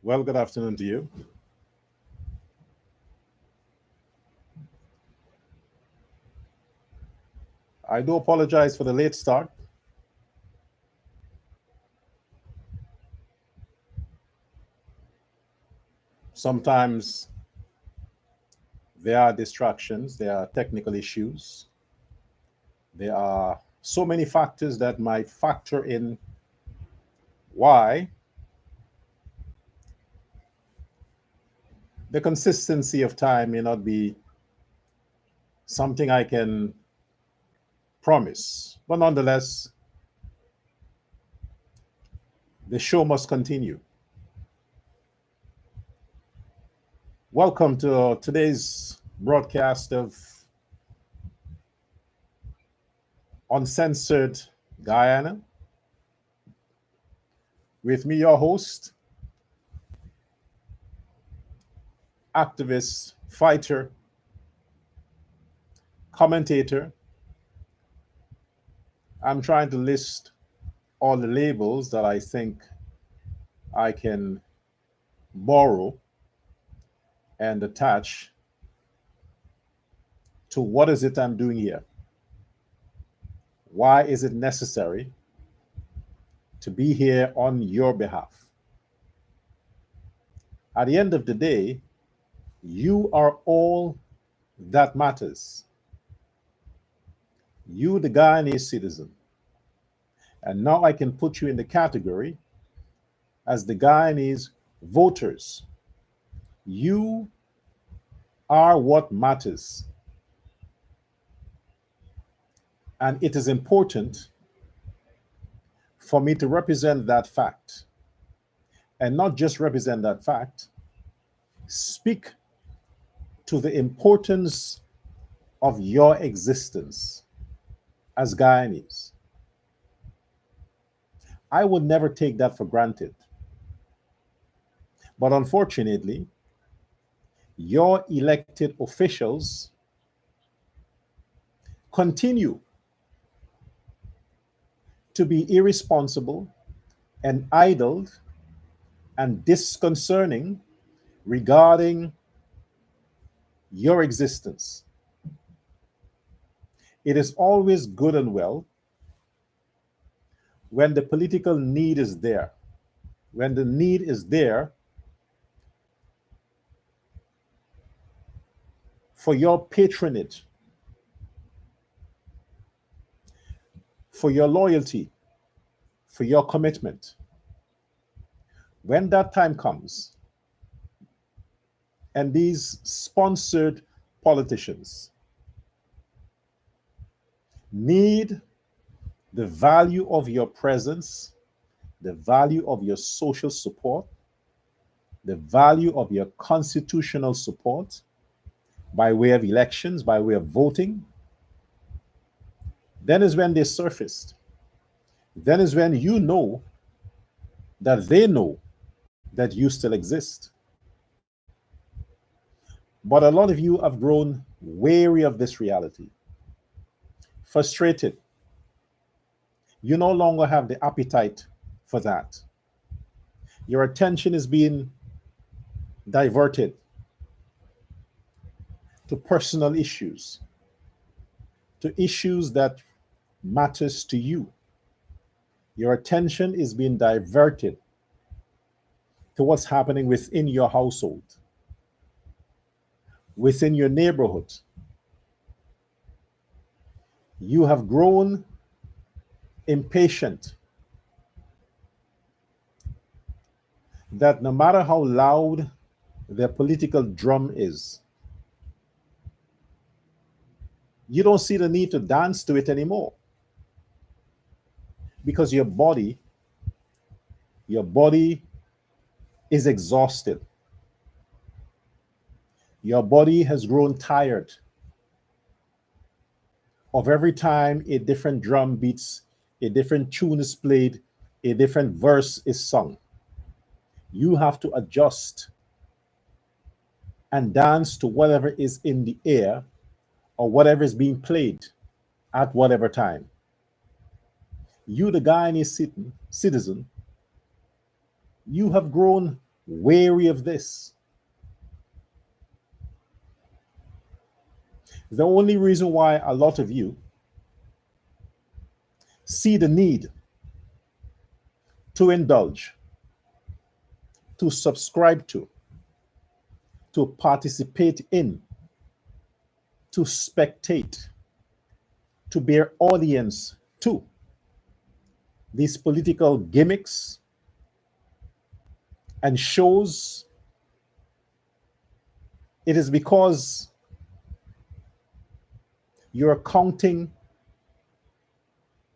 Well, good afternoon to you. I do apologize for the late start. Sometimes there are distractions, there are technical issues, there are so many factors that might factor in why the consistency of time may not be something I can promise. But nonetheless, the show must continue. Welcome to today's broadcast of Uncensored Guyana. With me, your host, activist, fighter, commentator. I'm trying to list all the labels that I think I can borrow and attach to what is it I'm doing here. Why is it necessary to be here on your behalf? At the end of the day, you are all that matters. You, the Guyanese citizen. And now I can put you in the category as the Guyanese voters. You are what matters. And it is important for me to represent that fact. And not just represent that fact, speak to the importance of your existence as Guyanese. I would never take that for granted. But unfortunately, your elected officials continue to be irresponsible and idle and disconcerting regarding your existence. It is always good and well when the political need is there, when the need is there for your patronage, for your loyalty, for your commitment. When that time comes, and these sponsored politicians need the value of your presence, the value of your social support, the value of your constitutional support by way of elections, by way of voting, then is when they surfaced. Then is when you know that they know that you still exist. But a lot of you have grown weary of this reality, frustrated. You no longer have the appetite for that. Your attention is being diverted to personal issues, to issues that matters to you. Your attention is being diverted to what's happening within your household, within your neighborhood. You have grown impatient that no matter how loud the political drum is, you don't see the need to dance to it anymore. Because your body is exhausted. Your body has grown tired of every time a different drum beats, a different tune is played, a different verse is sung. You have to adjust and dance to whatever is in the air or whatever is being played at whatever time. You, the Guyanese citizen, you have grown wary of this. The only reason why a lot of you see the need to indulge, to subscribe to participate in, to spectate, to bear audience to these political gimmicks and shows, it is because you're counting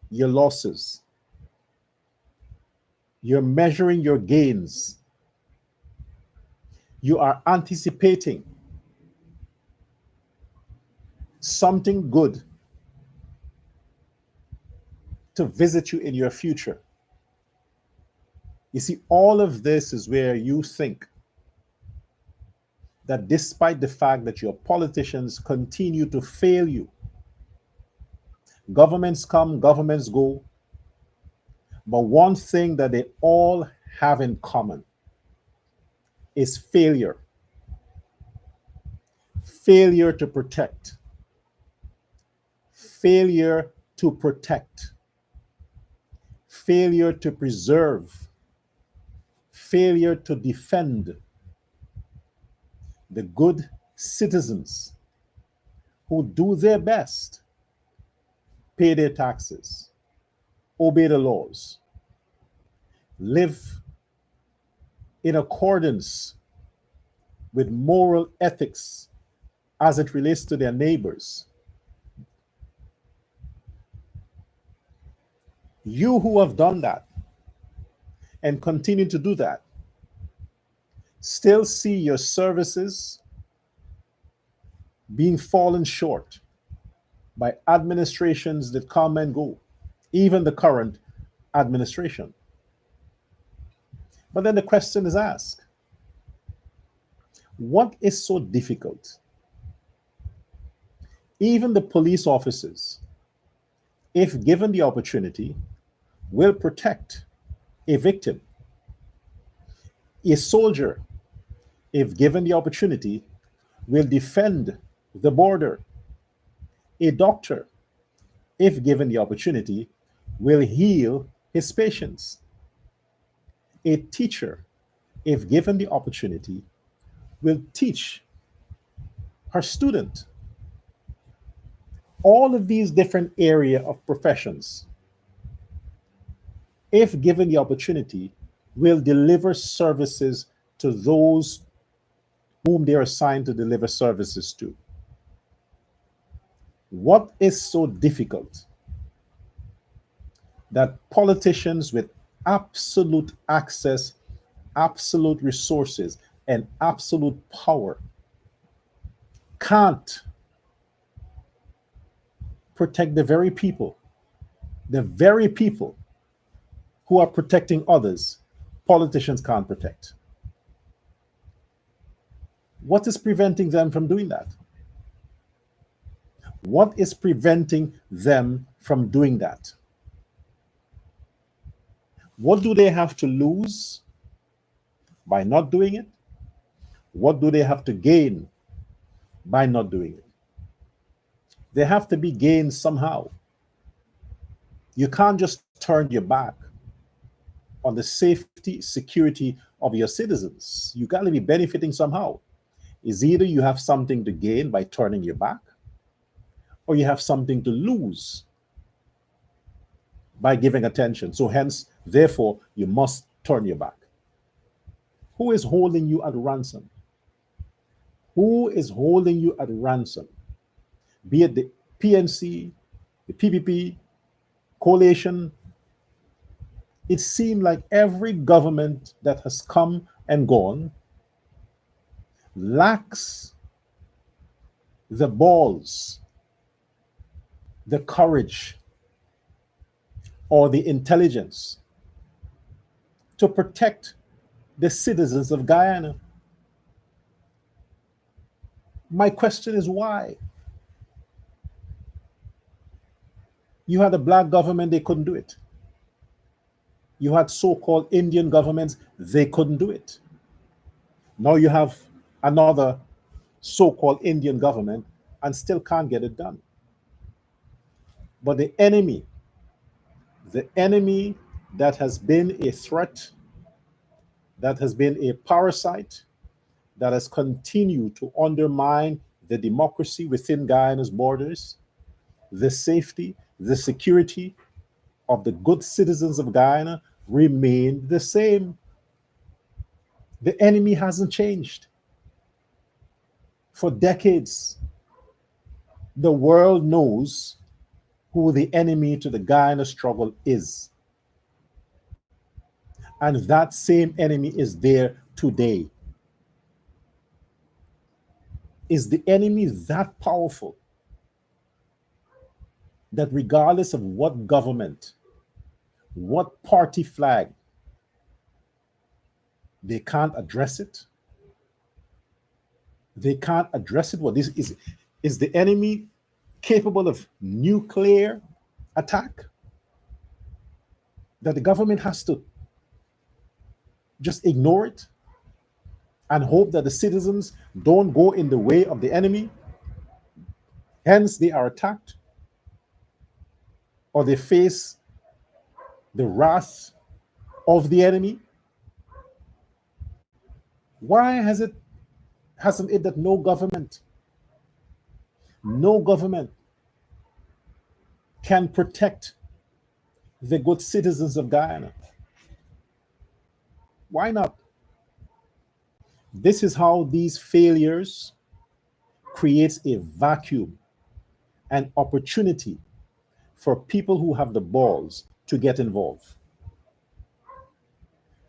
your losses. You're measuring your gains. You are anticipating something good to visit you in your future. You see, all of this is where you think that despite the fact that your politicians continue to fail you, governments come, governments go, but one thing that they all have in common is failure. Failure to protect. Failure to protect. Failure to preserve. Failure to defend the good citizens who do their best, pay their taxes, obey the laws, live in accordance with moral ethics as it relates to their neighbors. You who have done that and continue to do that still see your services being fallen short by administrations that come and go, even the current administration. But then the question is asked, what is so difficult? Even the police officers, if given the opportunity, will protect a victim. A soldier, if given the opportunity, will defend the border. A doctor, if given the opportunity, will heal his patients. A teacher, if given the opportunity, will teach her student. All of these different area of professions, if given the opportunity, will deliver services to those whom they are assigned to deliver services to. What is so difficult that politicians with absolute access, absolute resources, and absolute power can't protect the very people who are protecting others, politicians can't protect? What is preventing them from doing that? What is preventing them from doing that? What do they have to lose by not doing it? What do they have to gain by not doing it? There have to be gains somehow. You can't just turn your back on the safety, security of your citizens. You got to be benefiting somehow. Is either you have something to gain by turning your back, or you have something to lose by giving attention. So hence, therefore, you must turn your back. Who is holding you at ransom? Who is holding you at ransom? Be it the PNC, the PPP, coalition. It seemed like every government that has come and gone lacks the balls, the courage, or the intelligence to protect the citizens of Guyana. My question is why? You had a black government, they couldn't do it. You had so-called Indian governments, they couldn't do it. Now you have another so-called Indian government and still can't get it done. But the enemy that has been a threat, that has been a parasite, that has continued to undermine the democracy within Guyana's borders, the safety, the security of the good citizens of Guyana remain the same. The enemy hasn't changed. For decades, the world knows who the enemy to the Guyana struggle is. And that same enemy is there today. Is the enemy that powerful that regardless of what government, what party flag, they can't address it? They can't address it. What is the enemy capable of nuclear attack that the government has to just ignore it and hope that the citizens don't go in the way of the enemy? Hence, they are attacked or they face the wrath of the enemy. Why hasn't it that no government can protect the good citizens of Guyana? Why not? This is how these failures creates a vacuum, an opportunity for people who have the balls to get involved.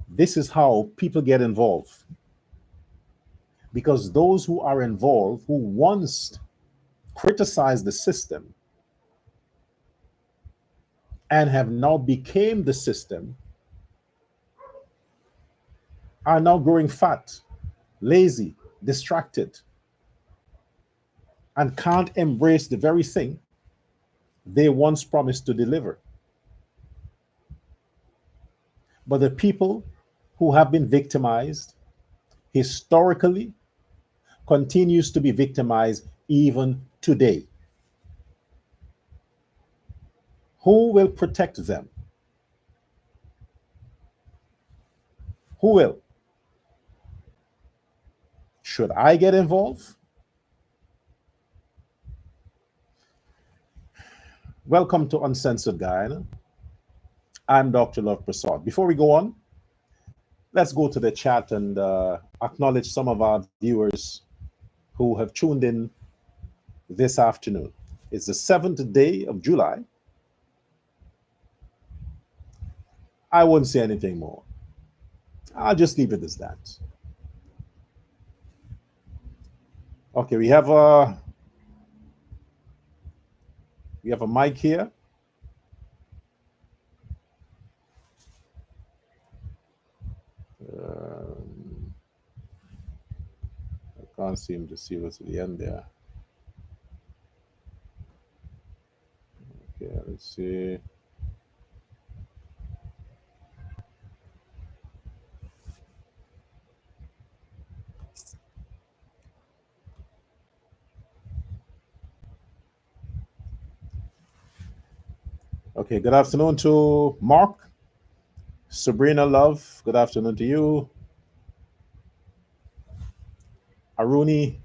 This is how people get involved because those who are involved, who once criticized the system and have now became the system, are now growing fat, lazy, distracted, and can't embrace the very thing they once promised to deliver. But the people who have been victimized historically continues to be victimized even today. Who will protect them? Who will? Should I get involved? Welcome to Uncensored Guyana. I'm Dr. Love Prasad. Before we go on, let's go to the chat and acknowledge some of our viewers who have tuned in this afternoon. It's the 7th day of July. I won't say anything more. I'll just leave it as that. Okay, we have a mic here. I can't seem to see what's at the end there. Okay, let's see. Okay, good afternoon to Mark. Sabrina Love, good afternoon to you. Aruni.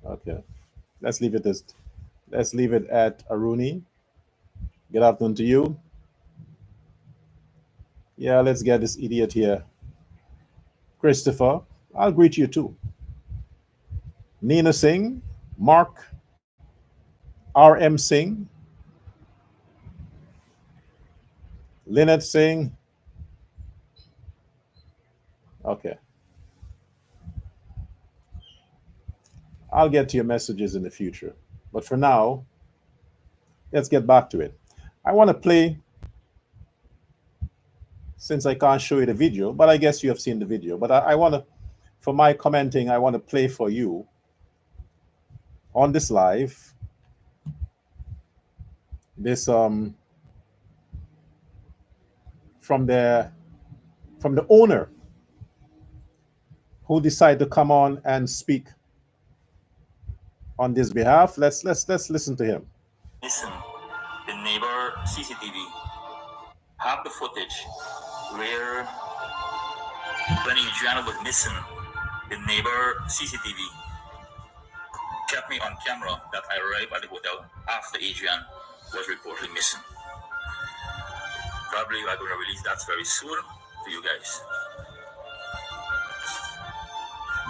Okay, let's leave it at Aruni. Good afternoon to you. Yeah, let's get this idiot here. Christopher, I'll greet you too. Nina Singh, Mark, R.M. Singh, Lynette Singh. Okay. I'll get to your messages in the future. But for now, let's get back to it. I want to play, since I can't show you the video, but I guess you have seen the video. But I want to, for my commenting, I want to play for you on this live this from the owner who decided to come on and speak on this behalf. Let's listen to him. Listen, the neighbor CCTV have the footage where when Adriana was missing, the neighbor CCTV kept me on camera that I arrived at the hotel after Adrian was reportedly missing. Probably I'm going to release that very soon to you guys.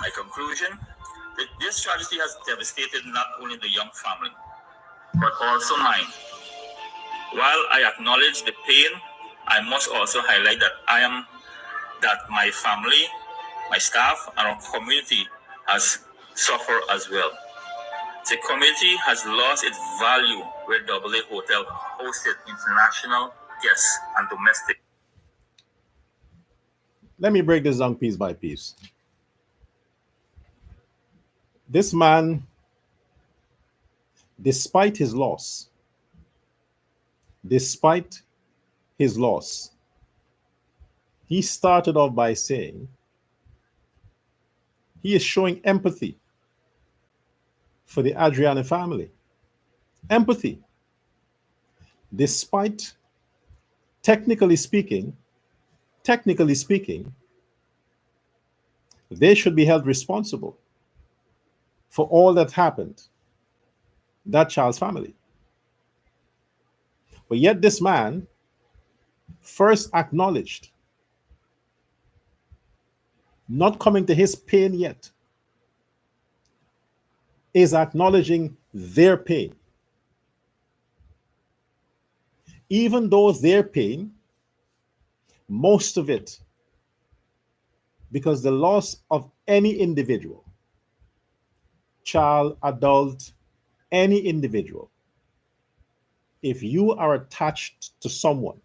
My conclusion, that this tragedy has devastated not only the young family, but also mine. While I acknowledge the pain, I must also highlight that my family, my staff, and our community has suffered as well. The community has lost its value where Double A Hotel hosted international guests and domestic. Let me break this down piece by piece. This man, despite his loss, he started off by saying he is showing empathy for the Adriana family. Empathy. Despite, technically speaking, they should be held responsible for all that happened, that child's family. But yet this man first acknowledged, not coming to his pain yet, is acknowledging their pain. Even though their pain, most of it, because the loss of any individual, child, adult, any individual, if you are attached to someone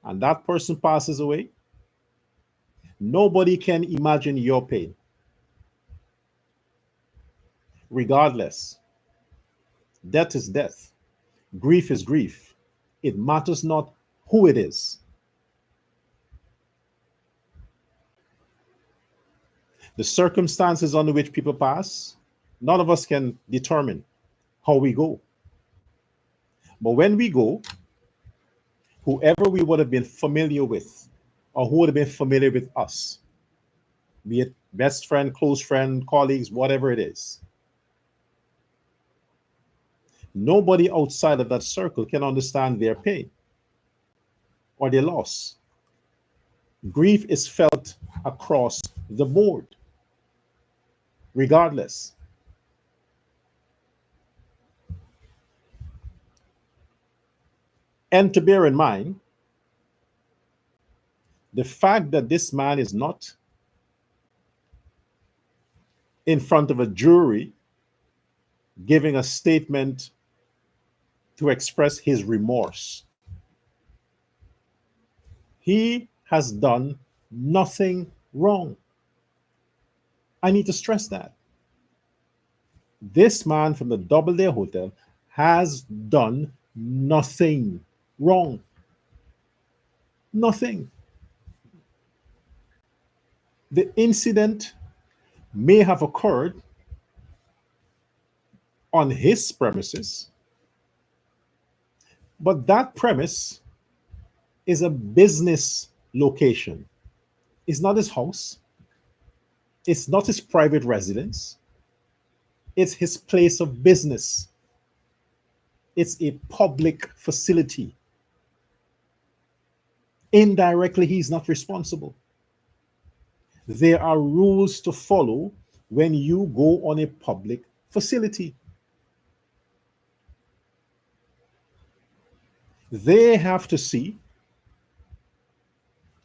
and that person passes away, nobody can imagine your pain. Regardless, death is death, grief is grief. It matters not who it is. The circumstances under which people pass, none of us can determine how we go. But when we go, whoever we would have been familiar with, or who would have been familiar with us, be it best friend, close friend, colleagues, whatever it is, nobody outside of that circle can understand their pain or their loss. Grief is felt across the board, regardless. And to bear in mind, the fact that this man is not in front of a jury giving a statement to express his remorse. He has done nothing wrong. I need to stress that. This man from the Doubleday Hotel has done nothing wrong. Nothing. The incident may have occurred on his premises, but that premise is a business location. It's not his house. It's not his private residence. It's his place of business. It's a public facility. Indirectly, he's not responsible. There are rules to follow when you go on a public facility. They have to see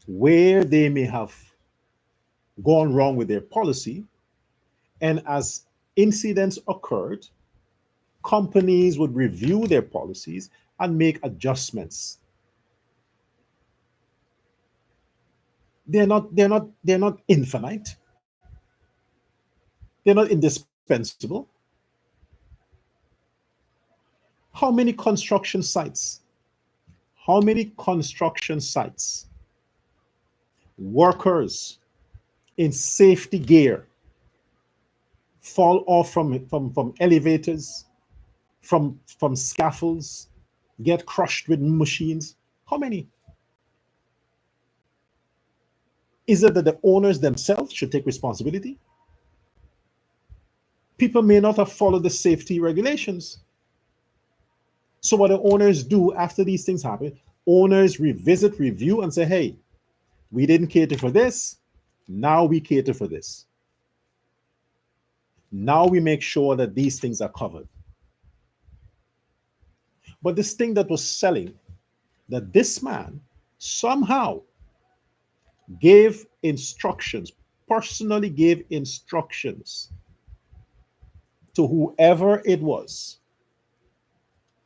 where they may have gone wrong with their policy, and as incidents occurred, companies would review their policies and make adjustments. They're not infinite. They're not indispensable. How many construction sites? Workers in safety gear, fall off from elevators, from scaffolds, get crushed with machines? How many? Is it that the owners themselves should take responsibility? People may not have followed the safety regulations. So what the owners do after these things happen, owners revisit, review, and say, hey, we didn't cater for this. Now we cater for this. Now we make sure that these things are covered. But this thing that was selling, that this man somehow gave instructions, personally gave instructions to whoever it was,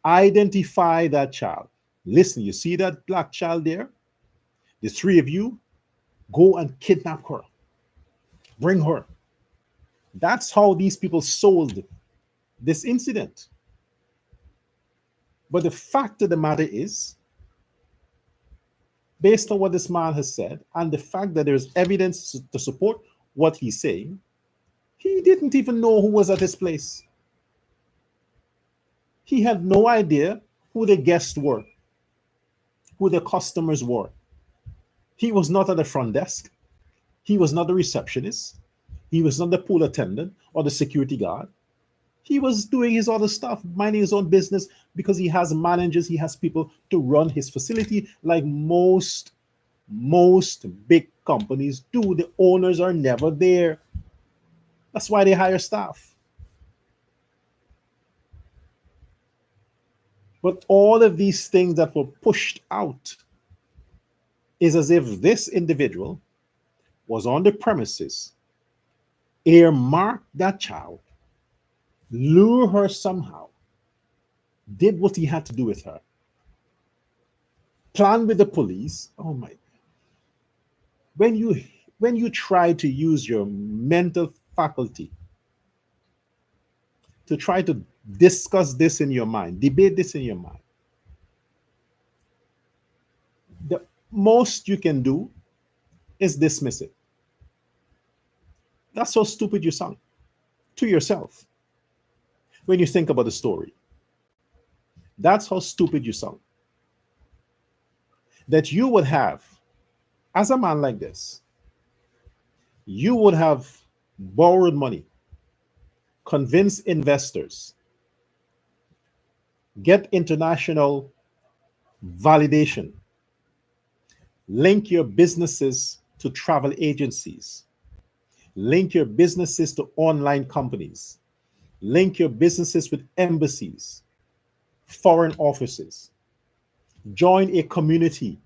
identify that child. Listen, you see that black child there? The three of you, go and kidnap her. Bring her. That's how these people sold this incident. But the fact of the matter is, based on what this man has said, and the fact that there's evidence to support what he's saying, he didn't even know who was at his place. He had no idea who the guests were, who the customers were. He was not at the front desk. He was not the receptionist. He was not the pool attendant or the security guard. He was doing his other stuff, minding his own business, because he has managers, he has people to run his facility like most big companies do. The owners are never there. That's why they hire staff. But all of these things that were pushed out is as if this individual was on the premises, earmarked that child, lure her somehow, did what he had to do with her, planned with the police. Oh my. When you try to use your mental faculty to try to discuss this in your mind, debate this in your mind, the most you can do is dismiss it. That's how stupid you sound to yourself when you think about the story. That's how stupid you sound. That you would have, as a man like this, you would have borrowed money, convinced investors, get international validation, link your businesses to travel agencies, link your businesses to online companies, link your businesses with embassies, foreign offices, join a community,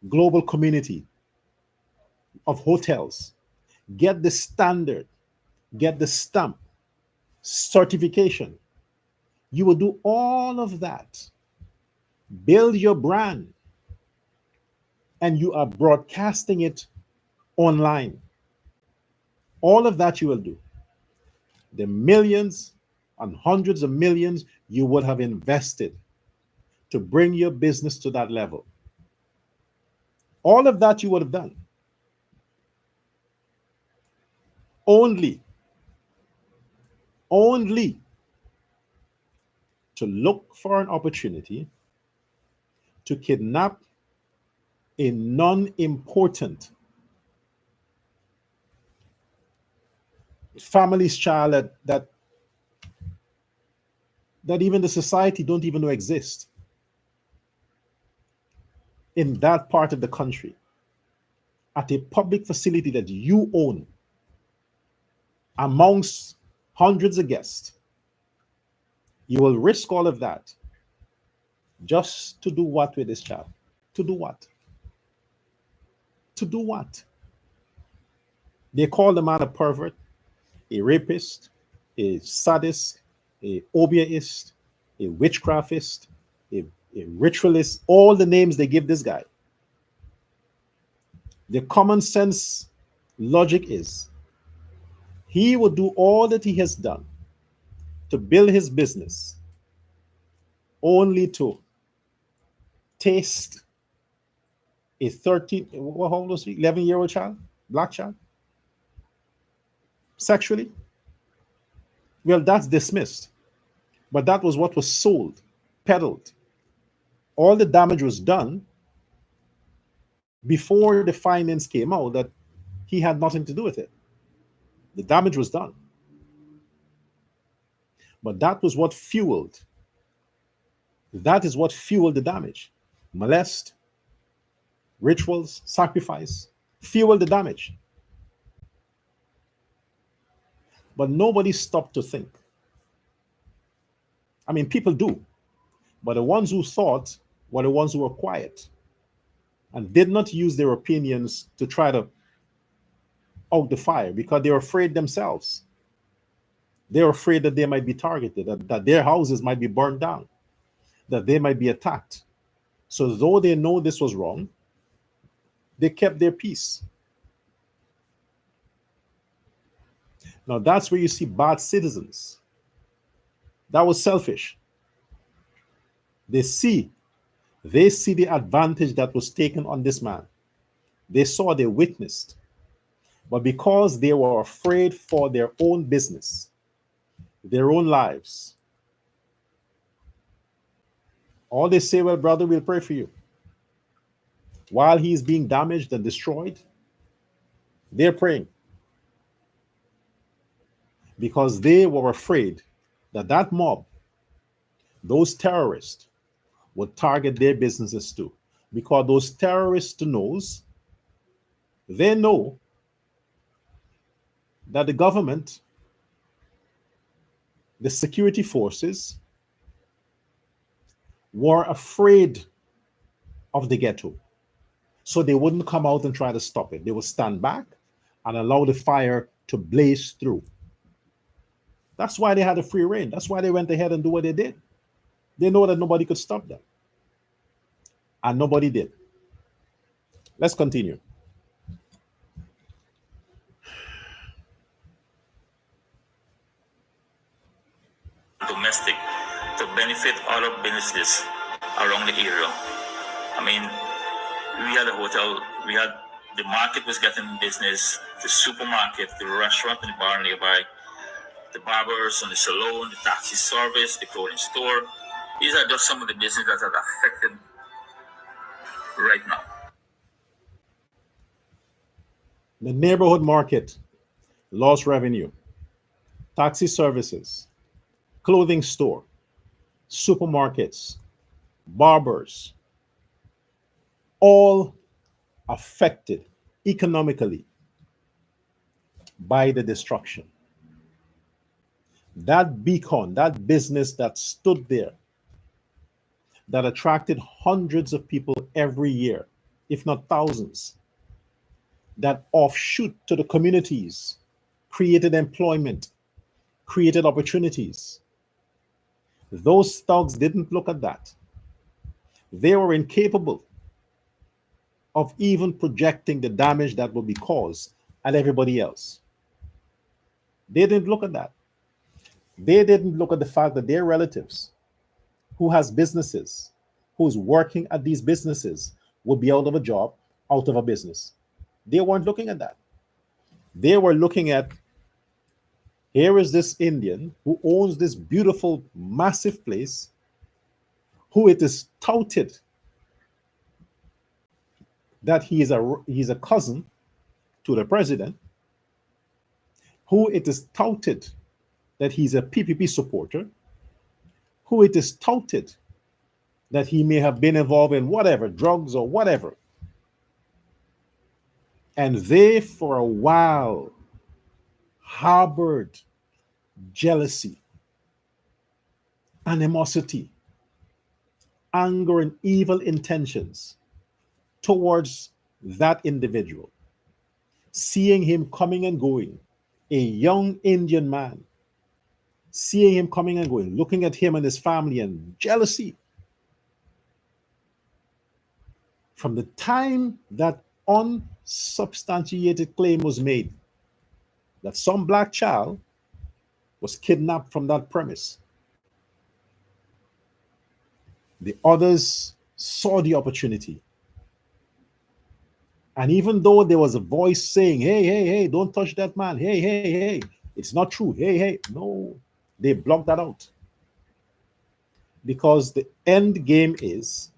global community of hotels, get the standard, get the stamp, certification. You will do all of that, build your brand, and you are broadcasting it online. All of that you will do. The millions and hundreds of millions you would have invested to bring your business to that level. All of that you would have done. Only to look for an opportunity to kidnap a non-important family's child that even the society don't even know exist in that part of the country, at a public facility that you own, amongst hundreds of guests. You will risk all of that just to do what with this child? To do what? To do what? They call the man a pervert, a rapist, a sadist, a obiaist, a witchcraftist, a ritualist, all the names they give this guy. The common sense logic is he would do all that he has done to build his business only to taste a 13, what, how old was he? 11-year-old child, black child, sexually. Well, that's dismissed. But that was what was sold, peddled. All the damage was done before the findings came out that he had nothing to do with it. The damage was done. But that is what fueled the damage. Molest, rituals, sacrifice, fueled the damage. But nobody stopped to think. I mean, people do, but the ones who thought were the ones who were quiet and did not use their opinions to try to out the fire because they were afraid themselves. They were afraid that they might be targeted, that their houses might be burned down, that they might be attacked. So though they know this was wrong, they kept their peace. Now that's where you see bad citizens. That was selfish. They see the advantage that was taken on this man. They saw, they witnessed. But because they were afraid for their own business, their own lives, all they say, well, brother, we'll pray for you. While he's being damaged and destroyed, they're praying. Because they were afraid that that mob, those terrorists, would target their businesses too. Because those terrorists they know that the government, the security forces, were afraid of the ghetto. So they wouldn't come out and try to stop it. They would stand back and allow the fire to blaze through. That's why they had a free reign. That's why they went ahead and do what they did. They know that nobody could stop them. And nobody did. Let's continue. Domestic to benefit other businesses around the area. I mean, we had a hotel, the market was getting business, the supermarket, the restaurant and the bar nearby, the barbers and the salon, the taxi service, the clothing store. These are just some of the businesses that are affected right now. The neighborhood market lost revenue. Taxi services, clothing store, supermarkets, barbers, all affected economically by the destruction. That beacon, that business that stood there, that attracted hundreds of people every year, if not thousands, that offshoot to the communities, created employment, created opportunities. Those thugs didn't look at that. They were incapable of even projecting the damage that would be caused at everybody else. They didn't look at that. They didn't look at the fact that their relatives who has businesses, who's working at these businesses, would be out of a job, out of a business. They weren't looking at that. They were looking at, here is this Indian who owns this beautiful, massive place, who it is touted that he's a cousin to the president, who it is touted that he's a PPP supporter, who it is touted that he may have been involved in whatever, drugs or whatever. And they, for a while, harbored jealousy, animosity, anger, and evil intentions towards that individual. Seeing him coming and going, a young Indian man, seeing him coming and going, looking at him and his family, and jealousy. From the time that unsubstantiated claim was made that some black child was kidnapped from that premise, the others saw the opportunity And even though there was a voice saying, hey, hey, hey, don't touch that man. Hey, hey, hey, it's not true. Hey, hey. No, they blocked that out. Because the end game is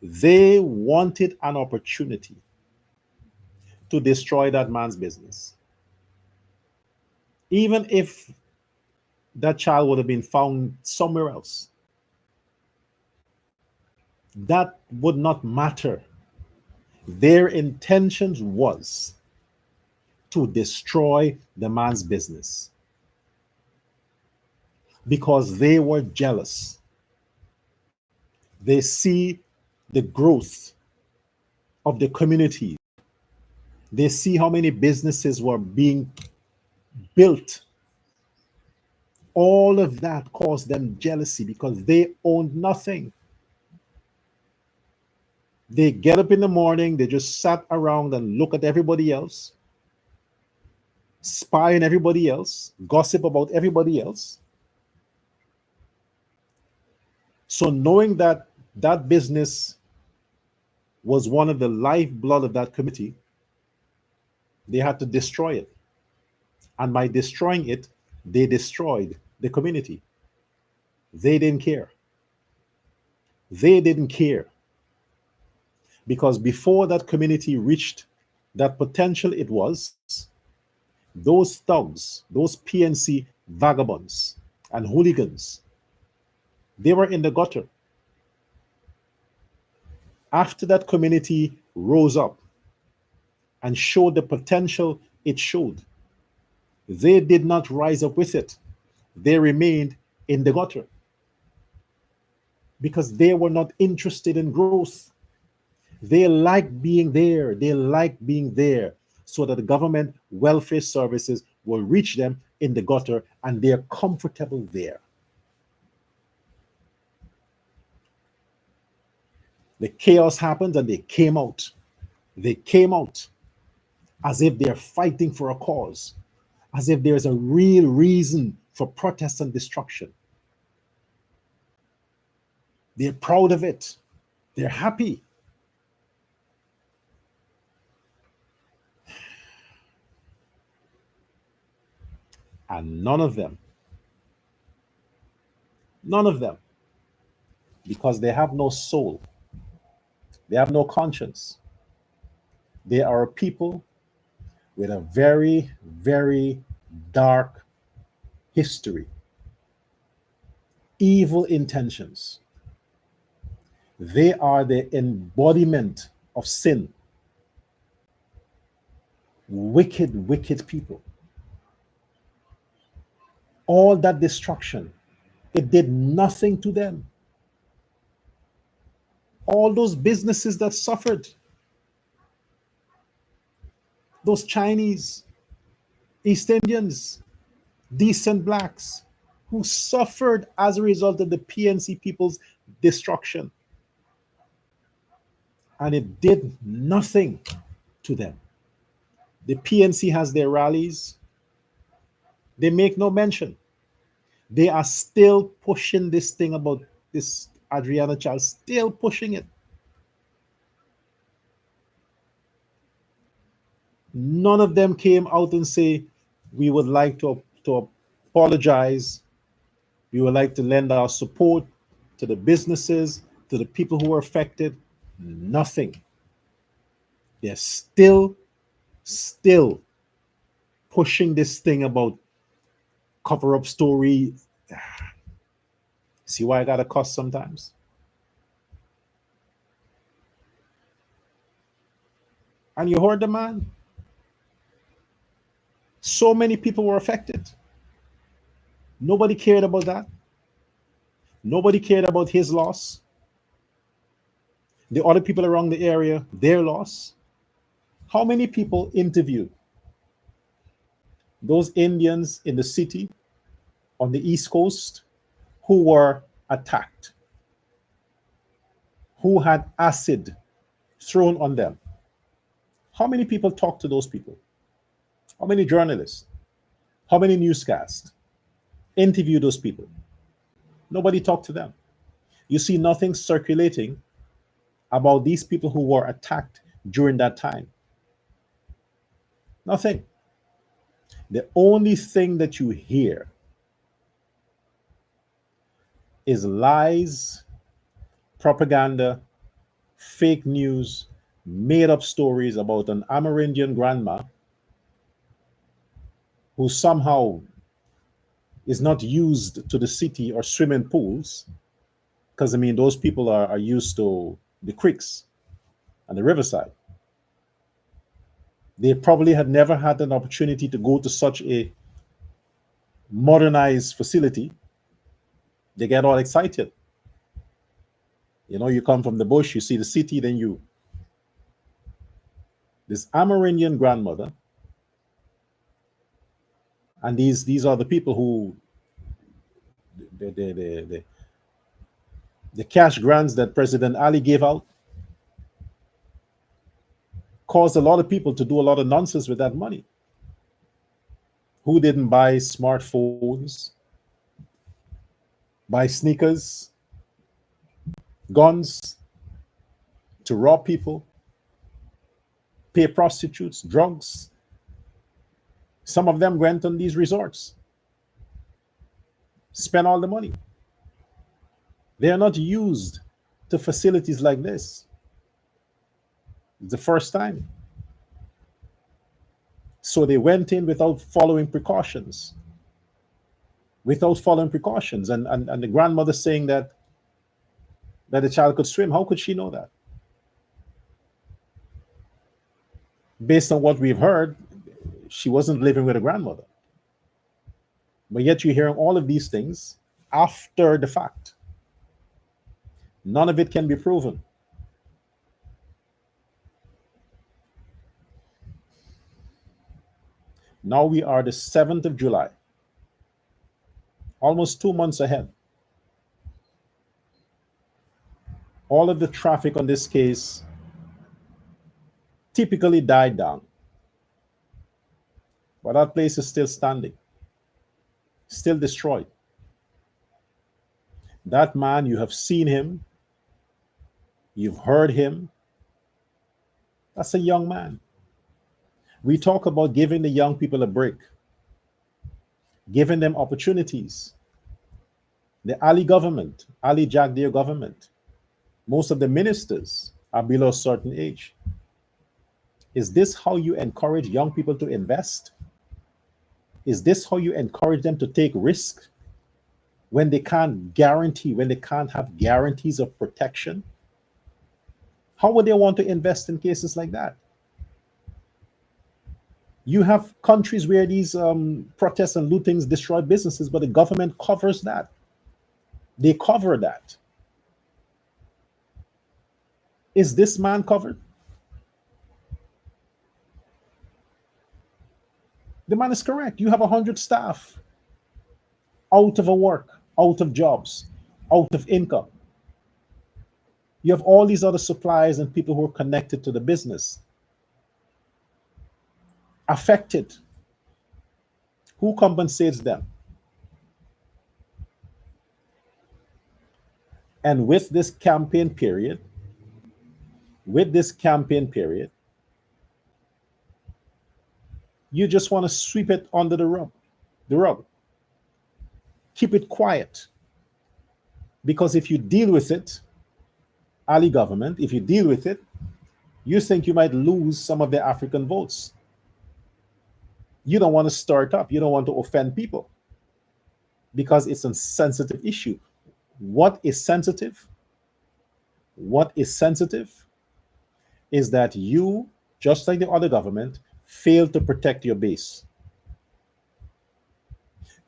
they wanted an opportunity to destroy that man's business. Even if that child would have been found somewhere else, that would not matter. Their intentions was to destroy the man's business because they were jealous. They see the growth of the community. They see how many businesses were being built. All of that caused them jealousy because they owned nothing. They get up in the morning, they just sat around and look at everybody else, spy on everybody else, gossip about everybody else. So knowing that that business was one of the lifeblood of that community, they had to destroy it. And by destroying it, they destroyed the community. They didn't care. They didn't care. Because before that community reached that potential it was, those thugs, those PNC vagabonds and hooligans, they were in the gutter. After that community rose up and showed the potential it showed, they did not rise up with it. They remained in the gutter because they were not interested in growth. They like being there. They like being there so that the government welfare services will reach them in the gutter and they're comfortable there. The chaos happened and they came out. They came out as if they're fighting for a cause, as if there's a real reason for protest and destruction. They're proud of it. They're happy. And none of them, because they have no soul, they have no conscience. They are a people with a very, very dark history, evil intentions. They are the embodiment of sin. Wicked, wicked people. All that destruction, it did nothing to them. All those businesses that suffered, those Chinese, East Indians, decent blacks who suffered as a result of the PNC people's destruction. And it did nothing to them. The PNC has their rallies. They make no mention. They are still pushing this thing about this Adriana child, still pushing it. None of them came out and say, we would like to apologize. We would like to lend our support to the businesses, to the people who were affected. Nothing. They're still pushing this thing about cover-up story. See why I gotta cuss sometimes? And you heard the man. So many people were affected. Nobody cared about that. Nobody cared about his loss. The other people around the area, their loss. How many people interviewed those Indians in the city on the East Coast who were attacked, who had acid thrown on them? How many people talked to those people? How many journalists? How many newscasts interviewed those people? Nobody talked to them. You see nothing circulating about these people who were attacked during that time. Nothing. The only thing that you hear is lies, propaganda, fake news, made up stories about an Amerindian grandma who somehow is not used to the city or swimming pools. Because, I mean, those people are used to the creeks and the riverside. They probably had never had an opportunity to go to such a modernized facility. They get all excited. You know, you come from the bush, you see the city, then you. This Amerindian grandmother, and these are the people who the, the cash grants that President Ali gave out caused a lot of people to do a lot of nonsense with that money. Who didn't buy smartphones, buy sneakers, guns to rob people, pay prostitutes, drugs? Some of them went on these resorts, spent all the money. They are not used to facilities like this. It's the first time. So they went in without following precautions. Without following precautions. And the grandmother saying that the child could swim. How could she know that? Based on what we've heard, she wasn't living with a grandmother. But yet you're hearing all of these things after the fact. None of it can be proven. Now we are the 7th of July, almost 2 months ahead. All of the traffic on this case typically died down. But that place is still standing, still destroyed. That man, you have seen him, you've heard him. That's a young man. We talk about giving the young people a break, giving them opportunities. The Ali government, Ali Jagdeo government, most of the ministers are below a certain age. Is this how you encourage young people to invest? Is this how you encourage them to take risks when they can't guarantee, when they can't have guarantees of protection? How would they want to invest in cases like that? You have countries where these protests and lootings destroy businesses, but the government covers that. They cover that. Is this man covered? The man is correct. You have 100 staff out of a work, out of jobs, out of income. You have all these other suppliers and people who are connected to the business affected. Who compensates them? And with this campaign period, you just want to sweep it under the rug. Keep it quiet. Because if you deal with it, Ali government, if you deal with it, you think you might lose some of the African votes. You don't want to stir it up. You don't want to offend people because it's a sensitive issue. What is sensitive? What is sensitive is that you, just like the other government, failed to protect your base.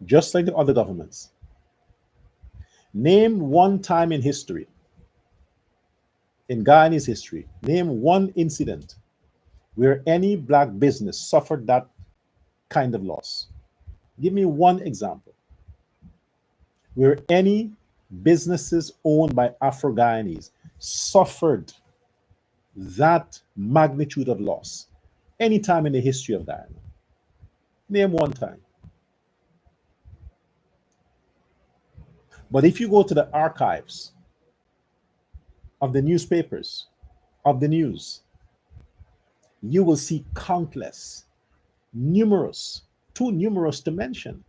Just like the other governments. Name one time in history, in Guyanese history, name one incident where any black business suffered that kind of loss. Give me one example where any businesses owned by Afro-Guyanese suffered that magnitude of loss any time in the history of Guyana. Name one time. But if you go to the archives of the newspapers, of the news, you will see countless Numerous, too numerous to mention,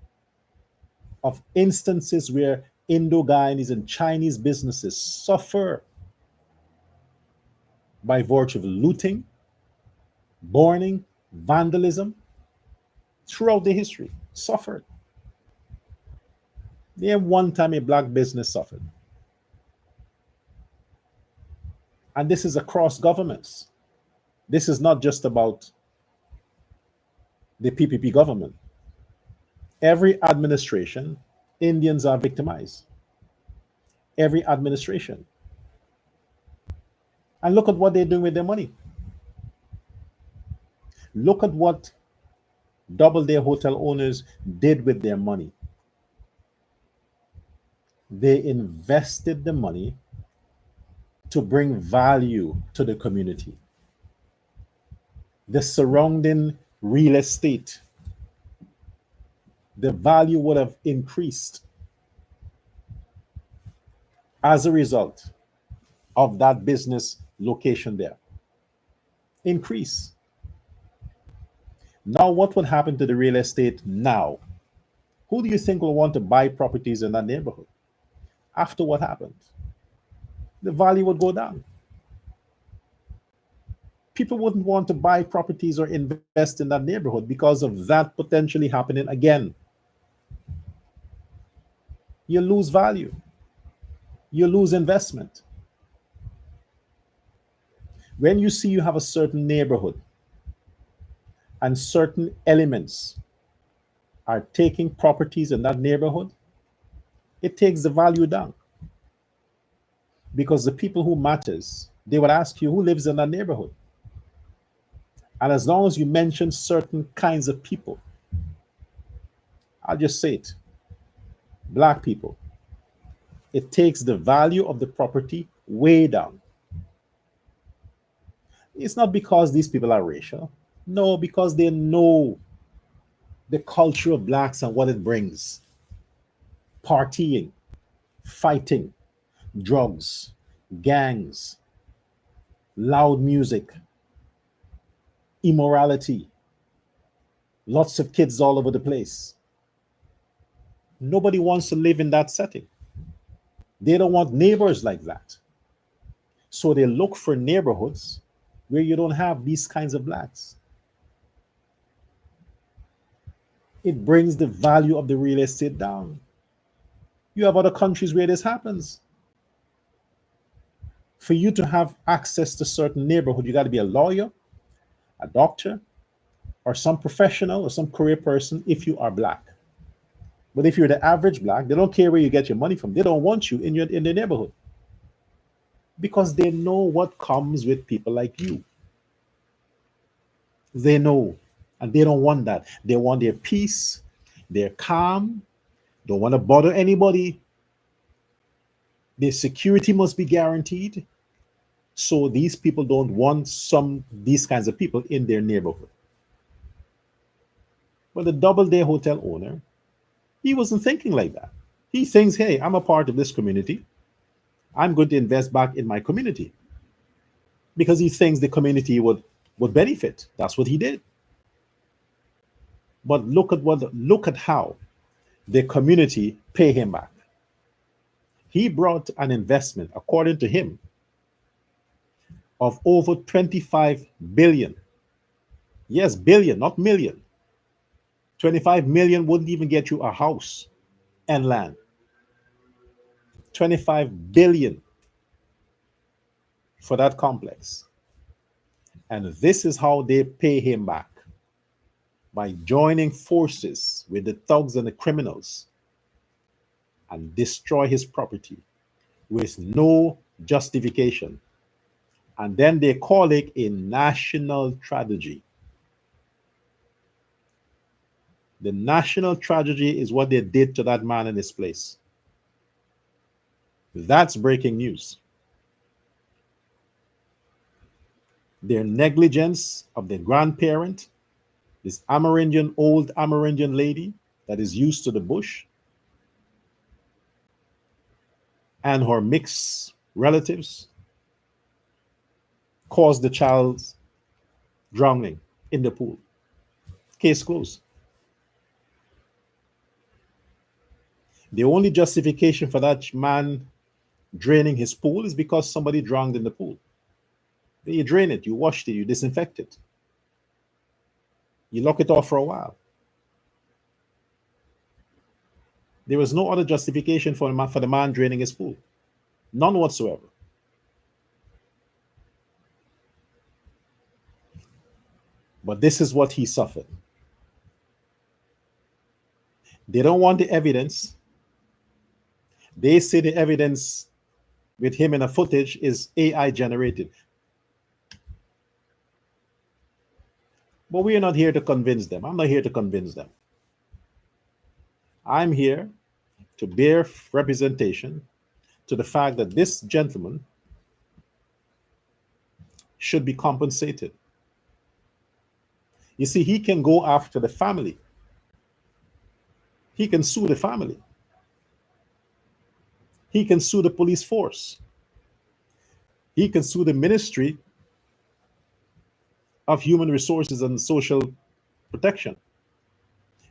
of instances where Indo Guyanese and Chinese businesses suffer by virtue of looting, burning, vandalism throughout the history. Suffered. Name one time a black business suffered. And this is across governments. This is not just about the PPP government. Every administration, Indians are victimized. Every administration. And look at what they're doing with their money. Look at what Doubleday hotel owners did with their money. They invested the money to bring value to the community. The surrounding real estate, the value would have increased as a result of that business location there. Increase. Now, what would happen to the real estate now? Who do you think will want to buy properties in that neighborhood? After what happened? The value would go down. People wouldn't want to buy properties or invest in that neighborhood because of that potentially happening again. You lose value. You lose investment. When you see you have a certain neighborhood and certain elements are taking properties in that neighborhood, it takes the value down. Because the people who matters, they would ask you who lives in that neighborhood. And as long as you mention certain kinds of people, I'll just say it, black people, it takes the value of the property way down. It's not because these people are racial. No, because they know the culture of blacks and what it brings. Partying, fighting, drugs, gangs, loud music, immorality, lots of kids all over the place. Nobody wants to live in that setting. They don't want neighbors like that. So they look for neighborhoods where you don't have these kinds of blacks. It brings the value of the real estate down. You have other countries where this happens. For you to have access to certain neighborhood, you got to be a lawyer, a doctor, or some professional or some career person if you are black. But if you're the average black, they don't care where you get your money from. They don't want you in their neighborhood because they know what comes with people like you. They know, and they don't want that. They want their peace, their calm, don't want to bother anybody. Their security must be guaranteed. So these people don't want these kinds of people in their neighborhood. But the Doubleday hotel owner, he wasn't thinking like that. He thinks, hey, I'm a part of this community. I'm going to invest back in my community because he thinks the community would benefit. That's what he did. But look at how the community pay him back. He brought an investment, according to him, of over 25 billion. Yes, billion, not million. 25 million wouldn't even get you a house and land. 25 billion for that complex. And this is how they pay him back, by joining forces with the thugs and the criminals and destroy his property with no justification. And then they call it a national tragedy. The national tragedy is what they did to that man in his place. That's breaking news. Their negligence of their grandparent, this old Amerindian lady that is used to the bush, and her mixed relatives, caused the child's drowning in the pool. Case closed. The only justification for that man draining his pool is because somebody drowned in the pool. Then you drain it, you washed it, you disinfect it, you lock it off for a while. There was no other justification for the man draining his pool. None whatsoever. But this is what he suffered. They don't want the evidence. They say the evidence with him in a footage is AI generated. But we are not here to convince them. I'm not here to convince them. I'm here to bear representation to the fact that this gentleman should be compensated. You see, he can go after the family. He can sue the family. He can sue the police force. He can sue the Ministry of Human Resources and Social Protection.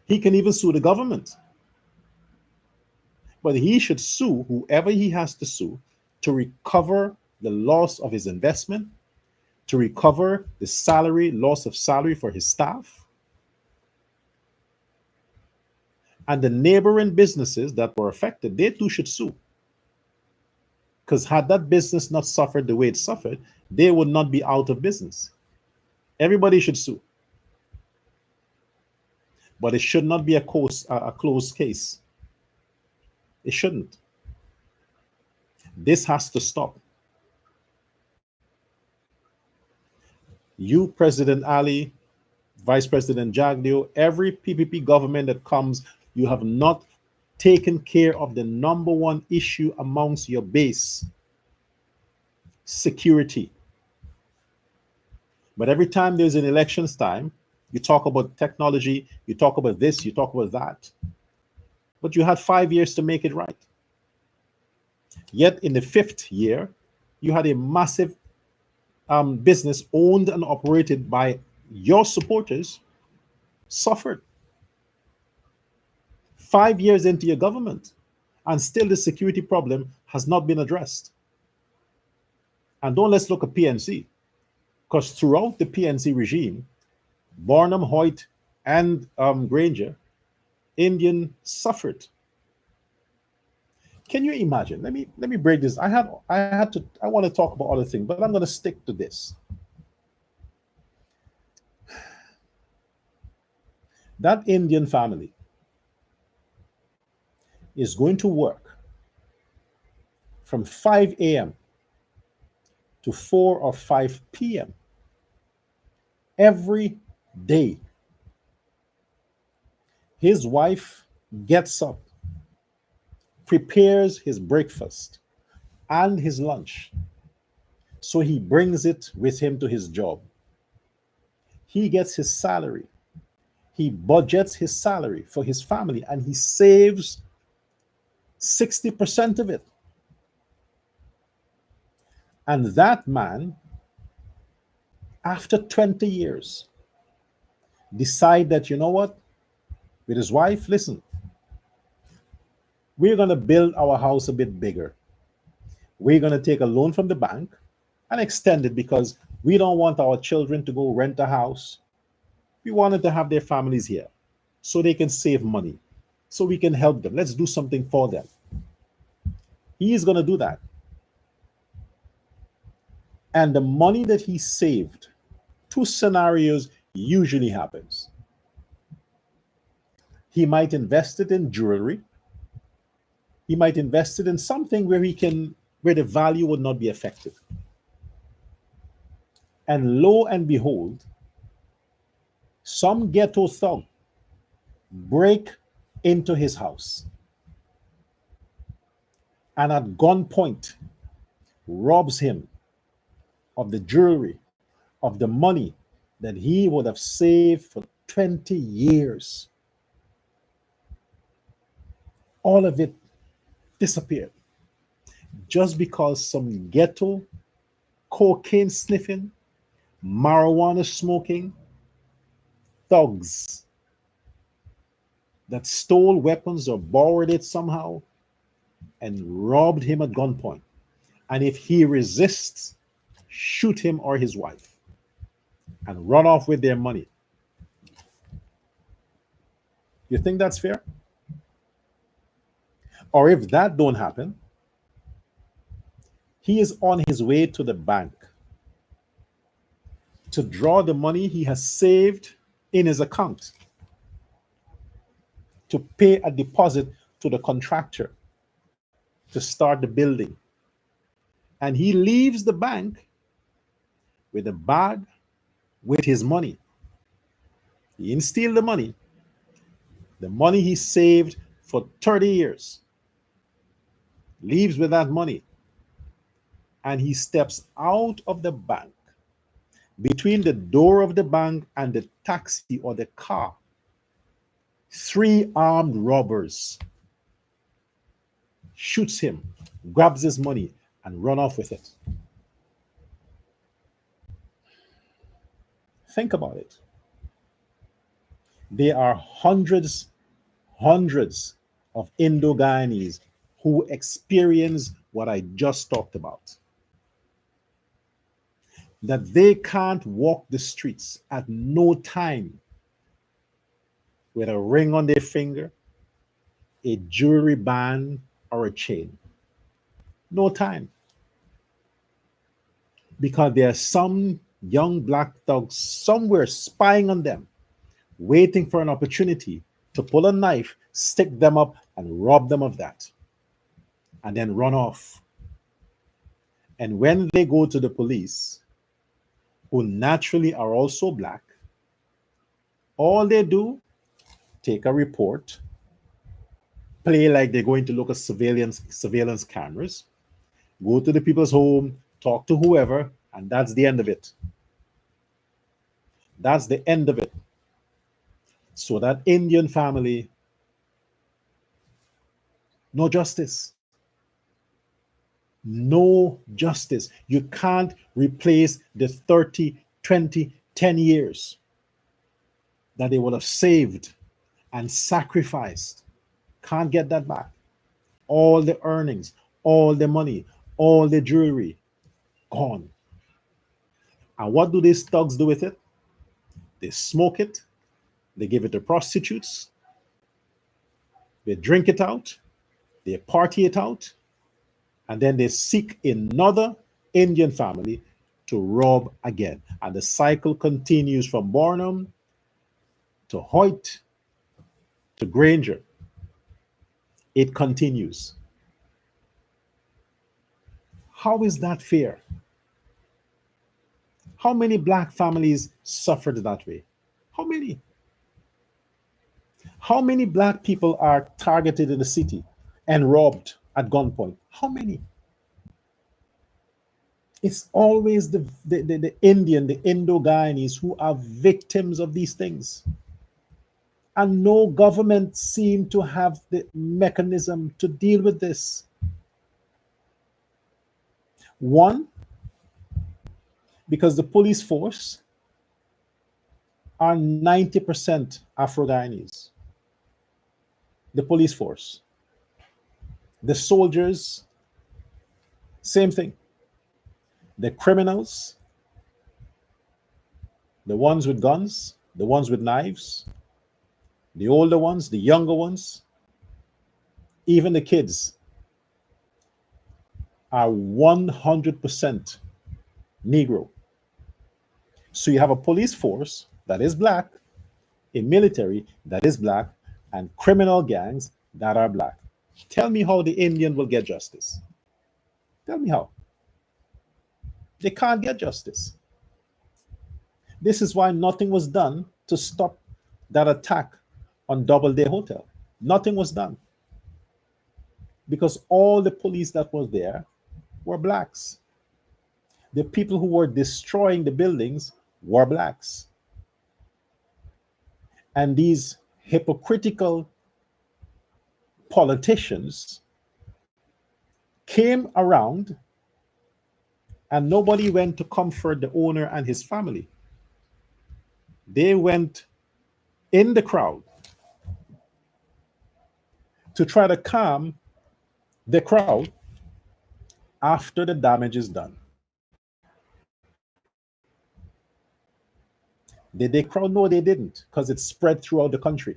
He can even sue the government. But he should sue whoever he has to sue to recover the loss of his investment, to recover the loss of salary for his staff, and the neighboring businesses that were affected, they too should sue. Because had that business not suffered the way it suffered, they would not be out of business. Everybody should sue. But it should not be a closed case. It shouldn't. This has to stop. You, President Ali, Vice President Jagdeo, every PPP government that comes, you have not taken care of the number one issue amongst your base: security. But every time there's an elections time, you talk about technology, you talk about this, you talk about that. But you had 5 years to make it right. Yet in the 5th year, you had a massive business owned and operated by your supporters suffered. 5 years into your government, and still the security problem has not been addressed. And don't let's look at PNC, because throughout the PNC regime, Barnum, Hoyt, and Granger, Indian suffered. Can you imagine? Let me break this. I want to talk about other things, but I'm going to stick to this. That Indian family is going to work from 5 a.m. to 4 or 5 p.m. every day. His wife gets up, prepares his breakfast and his lunch, so he brings it with him to his job. He gets his salary. He budgets his salary for his family, and he saves 60% of it. And that man, after 20 years, decide that, you know what, with his wife, listen, we're going to build our house a bit bigger. We're going to take a loan from the bank and extend it, because we don't want our children to go rent a house. We wanted to have their families here so they can save money, so we can help them. Let's do something for them. He is going to do that. And the money that he saved, 2 scenarios usually happens. He might invest it in jewelry. He might invest it in something where the value would not be affected. And lo and behold, some ghetto thug break into his house and at gunpoint robs him of the jewelry, of the money that he would have saved for 20 years. All of it disappeared just because some ghetto, cocaine sniffing, marijuana smoking thugs that stole weapons or borrowed it somehow and robbed him at gunpoint. And if he resists, shoot him or his wife and run off with their money. You think that's fair? Or if that don't happen, he is on his way to the bank to draw the money he has saved in his account to pay a deposit to the contractor to start the building. And he leaves the bank with a bag with his money. He didn't steal the money he saved for 30 years. Leaves with that money. And he steps out of the bank. Between the door of the bank and the taxi or the car, 3 armed robbers shoots him, grabs his money, and run off with it. Think about it. There are hundreds of Indo-Guyanese who experience what I just talked about. That they can't walk the streets at no time with a ring on their finger, a jewelry band, or a chain. No time. Because there are some young black thugs somewhere spying on them, waiting for an opportunity to pull a knife, stick them up, and rob them of that, and then run off. And when they go to the police, who naturally are also black, all they do, take a report, play like they're going to look at surveillance cameras, go to the people's home, talk to whoever, and that's the end of it. That's the end of it. So that Indian family, no justice. No justice. You can't replace the 30, 20, 10 years that they would have saved and sacrificed. Can't get that back. All the earnings, all the money, all the jewelry, gone. And what do these thugs do with it? They smoke it, they give it to prostitutes, they drink it out, they party it out, and then they seek another Indian family to rob again. And the cycle continues from Bornholm to Hoyt to Granger. It continues. How is that fair? How many black families suffered that way? How many? How many black people are targeted in the city and robbed at gunpoint? How many? It's always the Indian, the Indo-Guyanese who are victims of these things. And no government seems to have the mechanism to deal with this. One, because the police force are 90% Afro-Guyanese. The police force. The soldiers, same thing. The criminals, the ones with guns, the ones with knives, the older ones, the younger ones, even the kids are 100% Negro. So you have a police force that is black, a military that is black, and criminal gangs that are black. Tell me how the Indian will get justice. Tell me how. They can't get justice. This is why nothing was done to stop that attack on Doubleday Hotel. Nothing was done. Because all the police that was there were blacks. The people who were destroying the buildings were blacks. And these hypocritical politicians came around and nobody went to comfort the owner and his family. They went in the crowd to try to calm the crowd after the damage is done. Did they crowd? No, they didn't, because it spread throughout the country.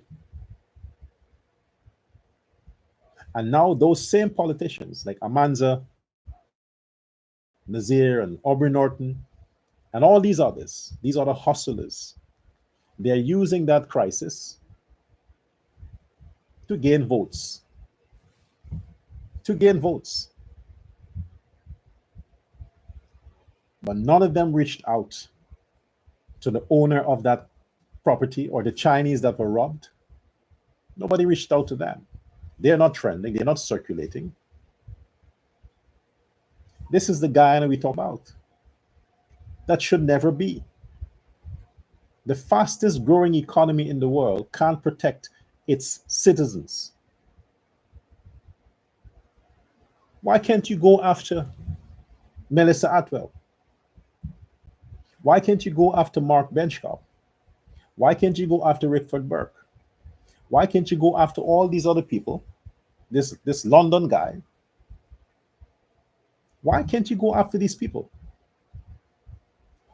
And now those same politicians like Amanza, Nazir, and Aubrey Norton, and all these others, these are the hustlers. They're using that crisis to gain votes. To gain votes. But none of them reached out to the owner of that property or the Chinese that were robbed. Nobody reached out to them. They're not trending, they're not circulating. This is the Guyana we talk about. That should never be. The fastest growing economy in the world can't protect its citizens. Why can't you go after Melissa Atwell? Why can't you go after Mark Benchcop? Why can't you go after Rickford Burke? Why can't you go after all these other people? This London guy. Why can't you go after these people?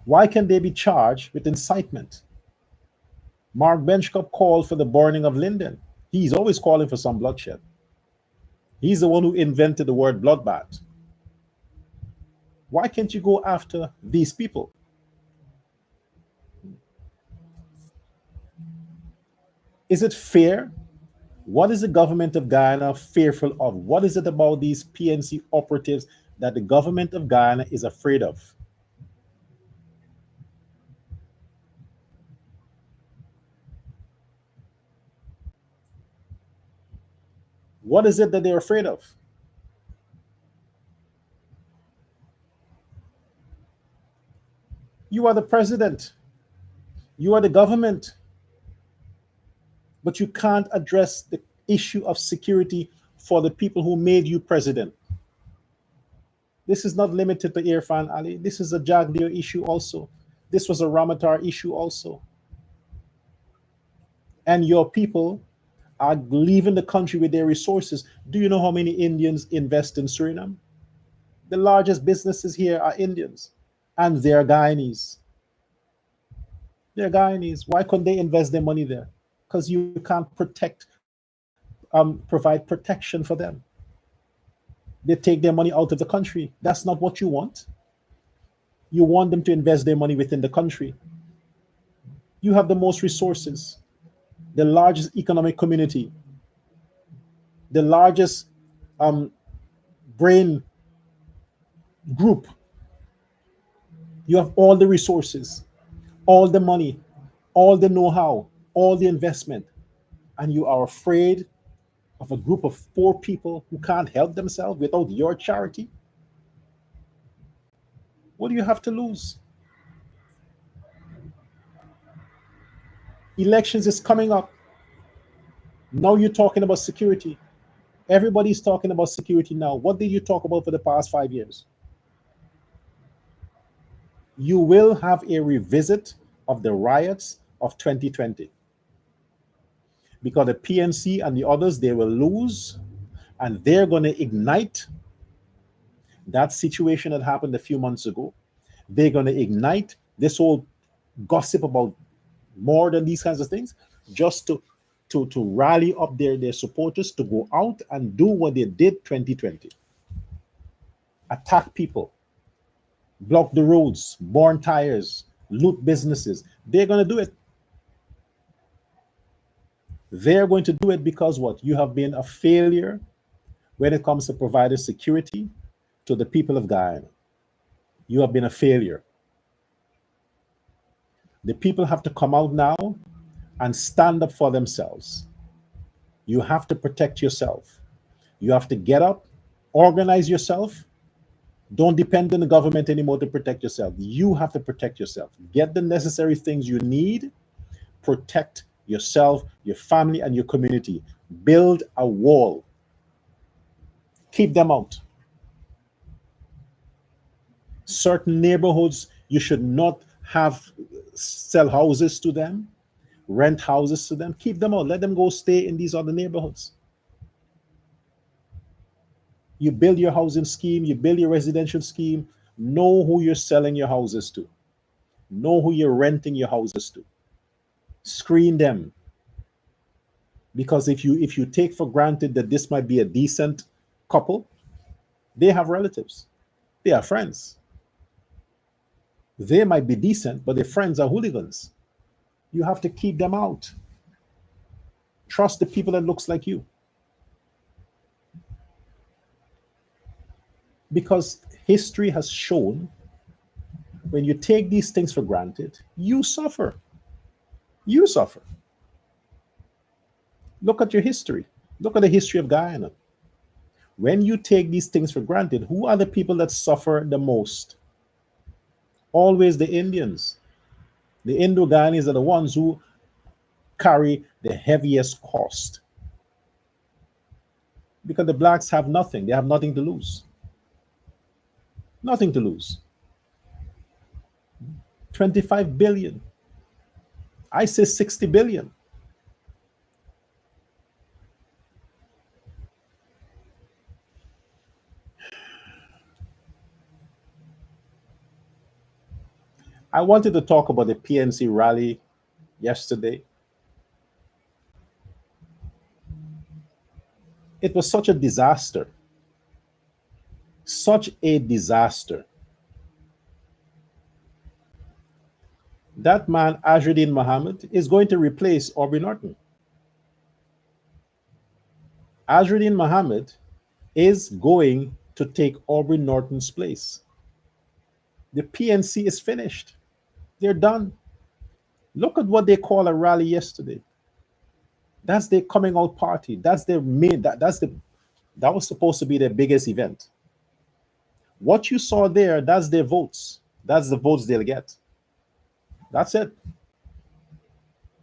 Why can they be charged with incitement? Mark Benchcop called for the burning of Linden. He's always calling for some bloodshed. He's the one who invented the word bloodbath. Why can't you go after these people? Is it fair? What is the government of Guyana fearful of? What is it about these PNC operatives that the government of Guyana is afraid of? What is it that they're afraid of? You are the president. You are the government. But you can't address the issue of security for the people who made you president. This is not limited to Irfan Ali. This is a Jagdeo issue also. This was a Ramatar issue also. And your people are leaving the country with their resources. Do you know how many Indians invest in Suriname? The largest businesses here are Indians, and they're Guyanese. They're Guyanese. Why couldn't they invest their money there? Because you can't provide protection for them. They take their money out of the country. That's not what you want. You want them to invest their money within the country. You have the most resources, the largest economic community, the largest brain group. You have all the resources, all the money, all the know-how, all the investment, and you are afraid of a group of poor people who can't help themselves without your charity? What do you have to lose? Elections is coming up. Now you're talking about security. Everybody's talking about security now. What did you talk about for the past 5 years? You will have a revisit of the riots of 2020. Because the PNC and the others, they will lose, and they're going to ignite that situation that happened a few months ago. They're going to ignite this whole gossip about more than these kinds of things, just to rally up their supporters to go out and do what they did 2020. Attack people, block the roads, burn tires, loot businesses. They're going to do it. They're going to do it because what? You have been a failure when it comes to providing security to the people of Guyana. You have been a failure. The people have to come out now and stand up for themselves. You have to protect yourself. You have to get up, organize yourself. Don't depend on the government anymore to protect yourself. You have to protect yourself. Get the necessary things you need. Protect yourself, your family, and your community. Build a wall. Keep them out. Certain neighborhoods, you should not sell houses to them. rent houses to them, keep them out. Let them go stay in these other neighborhoods. You build your housing scheme, you build your residential scheme, know who you're selling your houses to, know who you're renting your houses to. Screen them. Because if you take for granted that this might be a decent couple, they have relatives, they are friends. They might be decent, but their friends are hooligans. You have to keep them out. Trust the people that looks like you. Because history has shown when you take these things for granted, you suffer. You suffer. Look at your history. Look at the history of Guyana. When you take these things for granted, who are the people that suffer the most? Always the Indians. The Indo Guyanese are the ones who carry the heaviest cost. Because the blacks have nothing. They have nothing to lose. Nothing to lose. 25 billion. I say 60 billion. I wanted to talk about the PNC rally yesterday. It was such a disaster. Such a disaster. That man, Azruddin Mohammed, is going to replace Aubrey Norton. Azruddin Mohammed is going to take Aubrey Norton's place. The PNC is finished. They're done. Look at what they call a rally yesterday. That's their coming out party. That's their main. That was supposed to be their biggest event. What you saw there, that's their votes. That's the votes they'll get. That's it.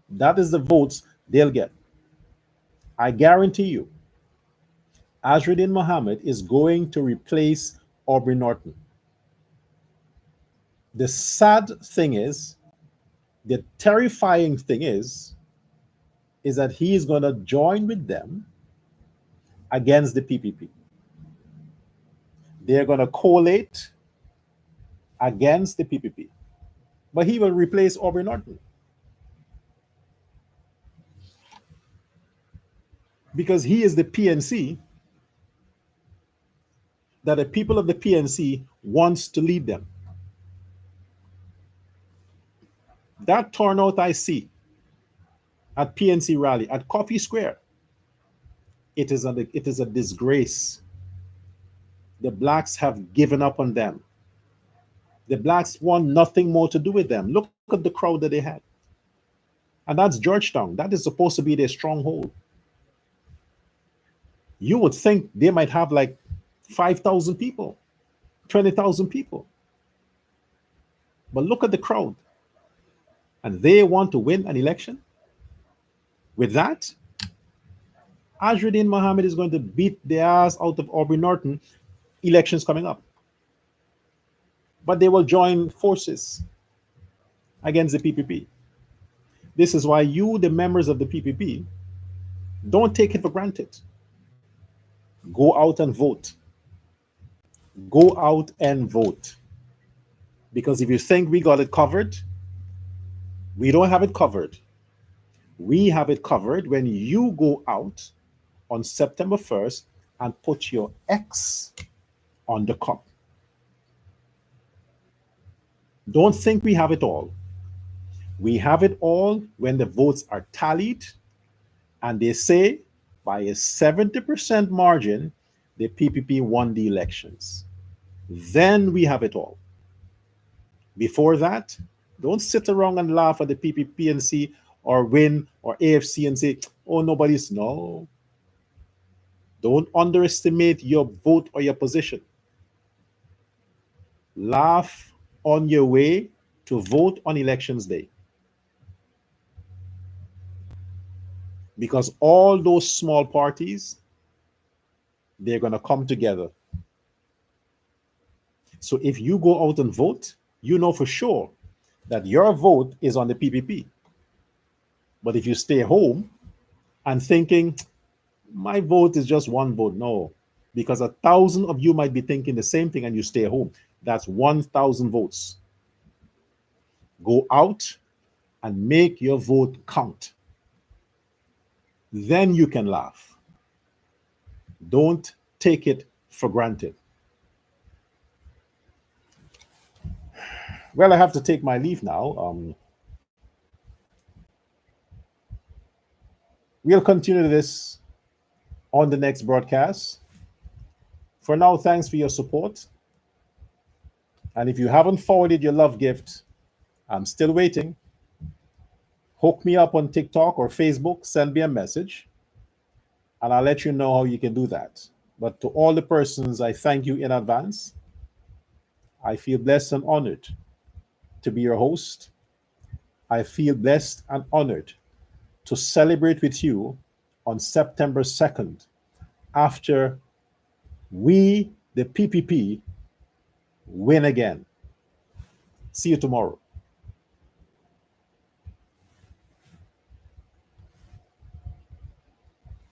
That is the votes they'll get. I guarantee you, Azruddin Mohammed is going to replace Aubrey Norton. The sad thing is, the terrifying thing is that he is going to join with them against the PPP. They're going to collate against the PPP. But he will replace Aubrey Norton. Because he is the PNC that the people of the PNC wants to lead them. That turnout I see at PNC rally, at Coffee Square, it is a disgrace. The blacks have given up on them. The blacks want nothing more to do with them. Look at the crowd that they had. And that's Georgetown. That is supposed to be their stronghold. You would think they might have like 5,000 people, 20,000 people. But look at the crowd. And they want to win an election? With that, Azruddin Mohammed is going to beat the ass out of Aubrey Norton, elections coming up. But they will join forces against the PPP. This is why you, the members of the PPP, don't take it for granted. Go out and vote. Go out and vote. Because if you think we got it covered, we don't have it covered. We have it covered when you go out on September 1st and put your X on the cup. Don't think we have it all. We have it all when the votes are tallied and they say by a 70% margin, the PPP won the elections. Then we have it all. Before that, don't sit around and laugh at the PPNC or WIN or AFC and say, oh, nobody's. No. Don't underestimate your vote or your position. Laugh on your way to vote on elections day. Because all those small parties, they're going to come together. So if you go out and vote, you know for sure that your vote is on the PPP. But if you stay home and thinking, my vote is just one vote, no, because 1,000 of you might be thinking the same thing and you stay home. That's 1,000 votes. Go out and make your vote count. Then you can laugh. Don't take it for granted. Well, I have to take my leave now. We'll continue this on the next broadcast. For now, thanks for your support. And if you haven't forwarded your love gift, I'm still waiting. Hook me up on TikTok or Facebook, send me a message, and I'll let you know how you can do that. But to all the persons, I thank you in advance. I feel blessed and honored to be your host. I feel blessed and honored to celebrate with you on September 2nd after we, the PPP, win again. See you tomorrow.